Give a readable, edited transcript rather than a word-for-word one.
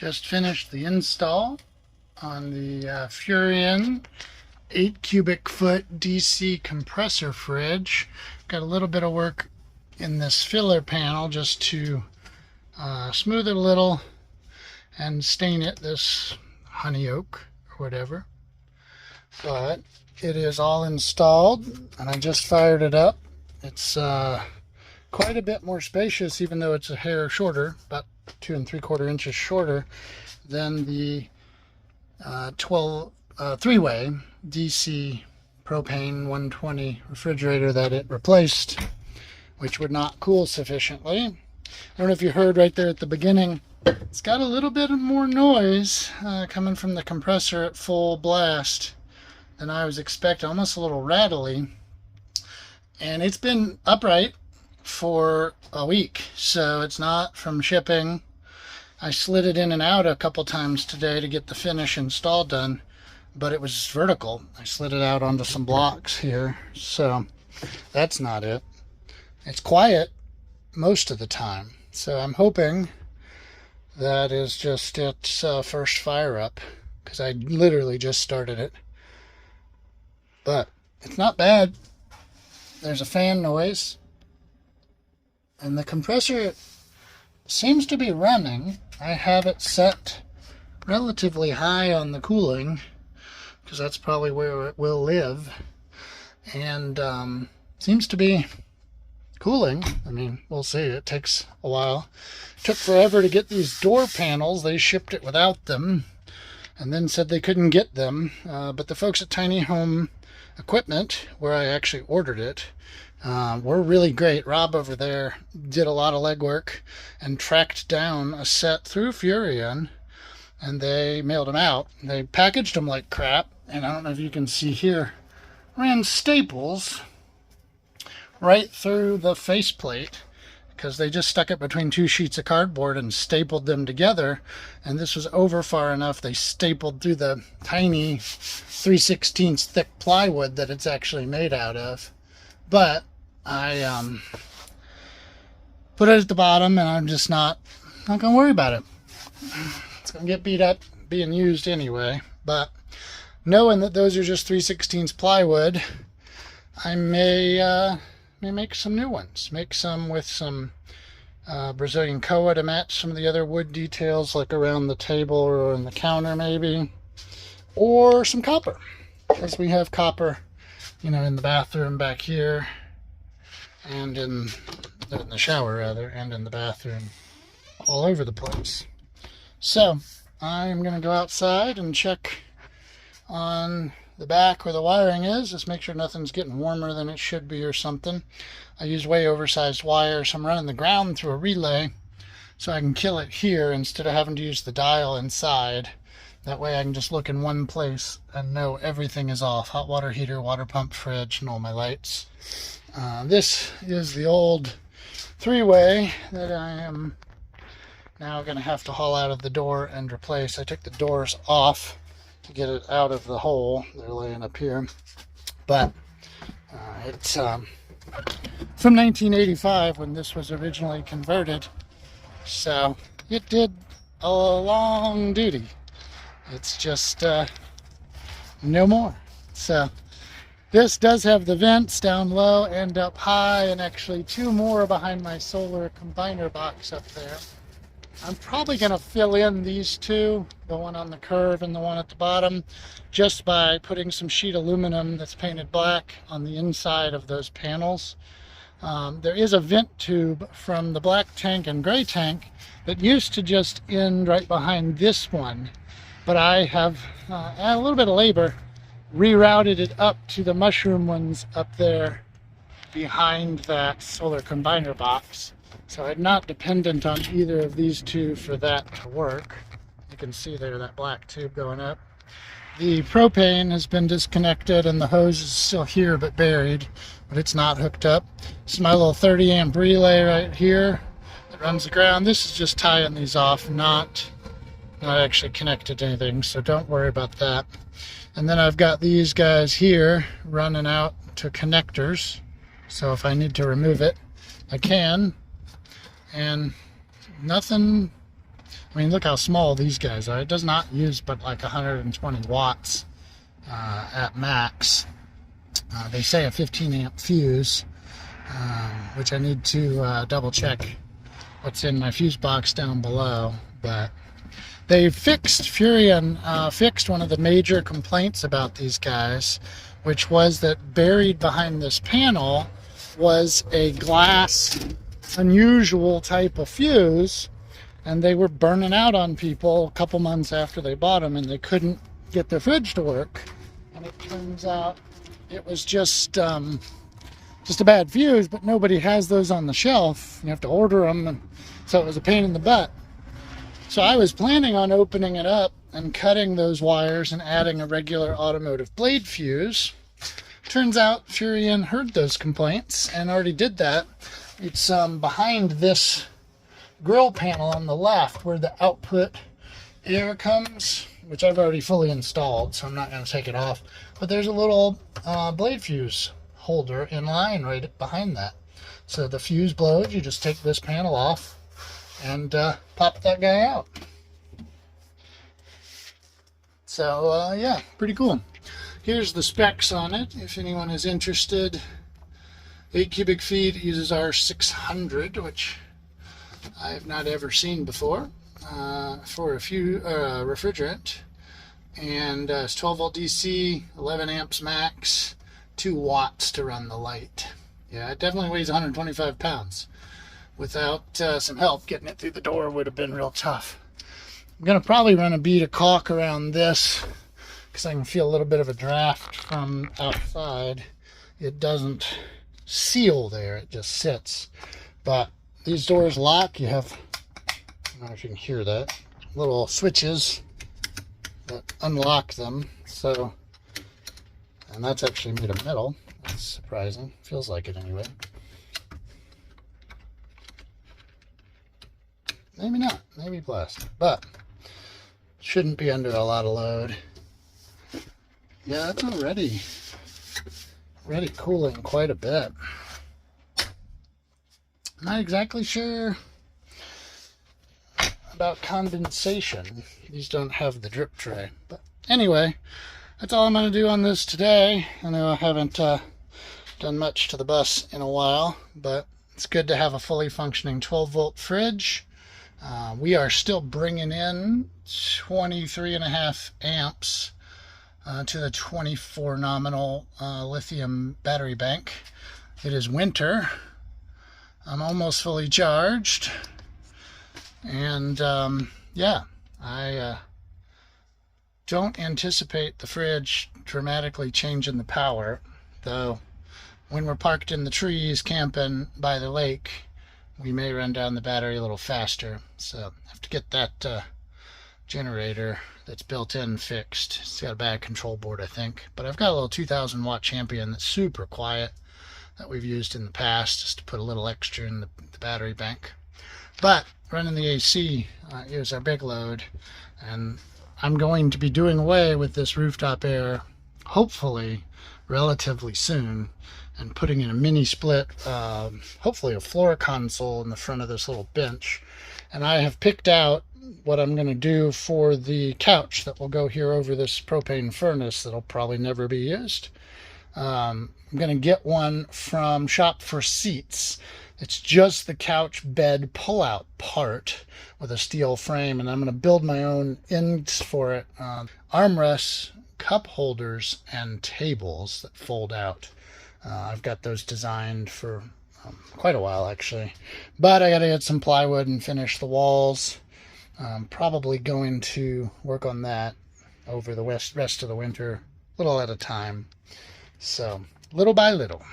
Just finished the install on the Furrion 8 cubic foot DC compressor fridge. Got a little bit of work in this filler panel just to smooth it a little and stain it this honey oak or whatever. But it is all installed and I just fired it up. It's quite a bit more spacious, even though it's a hair shorter, about 2 3/4 inches shorter than the 3-way DC propane 120 refrigerator that it replaced, which would not cool sufficiently. I don't know if you heard right there at the beginning, it's got a little bit more noise coming from the compressor at full blast than I was expecting, almost a little rattly. And it's been upright for a week, so it's not from shipping. I slid it in and out a couple times today to get the finish install done, but it was vertical. I slid it out onto some blocks here, so that's not it. It's quiet most of the time, so I'm hoping that is just its first fire up, because I literally just started it. But it's not bad. There's a fan noise, and the compressor seems to be running. I have it set relatively high on the cooling because that's probably where it will live, and seems to be cooling. I mean, we'll see. It takes a while. It took forever to get these door panels. They shipped it without them and then said they couldn't get them, but the folks at Tiny Home Equipment, where I actually ordered it, were really great. Rob over there did a lot of legwork and tracked down a set through Furrion, and they mailed them out. They packaged them like crap, and I don't know if you can see here, ran staples right through the faceplate because they just stuck it between 2 sheets of cardboard and stapled them together, and this was over far enough they stapled through the tiny 3/16 thick plywood that it's actually made out of. But I put it at the bottom, and I'm just not gonna worry about it. It's gonna get beat up being used anyway. But knowing that those are just 3/16 plywood, I may make some new ones. Make some with some Brazilian koa to match some of the other wood details, like around the table or on the counter maybe, or some copper, because we have copper, in the bathroom back here, and in the shower rather, and in the bathroom, all over the place. So I'm going to go outside and check on the back where the wiring is, just make sure nothing's getting warmer than it should be or something. I use way oversized wire, so I'm running the ground through a relay so I can kill it here instead of having to use the dial inside. That way I can just look in one place and know everything is off. Hot water heater, water pump, fridge, and all my lights. This is the old 3-way that I am now going to have to haul out of the door and replace. I took the doors off to get it out of the hole. They're laying up here. But it's from 1985 when this was originally converted. So it did a long duty. It's just no more. So this does have the vents down low and up high, and actually 2 more behind my solar combiner box up there. I'm probably going to fill in these 2, the one on the curve and the one at the bottom, just by putting some sheet aluminum that's painted black on the inside of those panels. There is a vent tube from the black tank and gray tank that used to just end right behind this one, but I have, a little bit of labor, rerouted it up to the mushroom ones up there behind that solar combiner box. So I'm not dependent on either of these 2 for that to work. You can see there that black tube going up. The propane has been disconnected and the hose is still here but buried, but it's not hooked up. This is my little 30 amp relay right here that runs the ground. This is just tying these off, not actually connected to anything, so don't worry about that. And then I've got these guys here running out to connectors, so if I need to remove it, I can. And nothing I mean, look how small these guys are. It does not use but like 120 watts at max. They say a 15 amp fuse, which I need to double check what's in my fuse box down below. But they Furrion fixed one of the major complaints about these guys, which was that buried behind this panel was a glass, unusual type of fuse, and they were burning out on people a couple months after they bought them, and they couldn't get their fridge to work. And it turns out it was just a bad fuse, but nobody has those on the shelf. You have to order them, and so it was a pain in the butt. So I was planning on opening it up and cutting those wires and adding a regular automotive blade fuse. Turns out Furrion heard those complaints and already did that. It's behind this grill panel on the left where the output air comes, which I've already fully installed, so I'm not going to take it off. But there's a little blade fuse holder in line right behind that. So the fuse blows, you just take this panel off and pop that guy out. So yeah, pretty cool. Here's the specs on it if anyone is interested. 8 cubic feet, uses R600, which I have not ever seen before for a refrigerant. And it's 12 volt DC, 11 amps max, 2 watts to run the light. Yeah, it definitely weighs 125 pounds. Without some help, getting it through the door would have been real tough. I'm going to probably run a bead of caulk around this because I can feel a little bit of a draft from outside. It doesn't seal there, it just sits. But these doors lock. You have, I don't know if you can hear that, little switches that unlock them. So, and that's actually made of metal. That's surprising. Feels like it anyway. Maybe not, maybe plastic, but shouldn't be under a lot of load. Yeah, it's already cooling quite a bit. Not exactly sure about condensation. These don't have the drip tray. But anyway, that's all I'm going to do on this today. I know I haven't done much to the bus in a while, but it's good to have a fully functioning 12 volt fridge. We are still bringing in 23.5 amps to the 24 nominal lithium battery bank. It is winter. I'm almost fully charged. And yeah, I don't anticipate the fridge dramatically changing the power, though when we're parked in the trees camping by the lake, we may run down the battery a little faster. So I have to get that generator that's built in fixed. It's got a bad control board, I think. But I've got a little 2,000 watt Champion that's super quiet that we've used in the past just to put a little extra in the battery bank. But running the AC is our big load. And I'm going to be doing away with this rooftop air, hopefully relatively soon, and putting in a mini split, hopefully a floor console in the front of this little bench. And I have picked out what I'm going to do for the couch that will go here over this propane furnace that'll probably never be used. I'm going to get one from Shop for Seats. It's just the couch bed pull-out part with a steel frame, and I'm going to build my own ends for it. Armrests, cup holders, and tables that fold out. I've got those designed for quite a while, actually. But I got to get some plywood and finish the walls. I'm probably going to work on that over the rest of the winter, little at a time. So, little by little.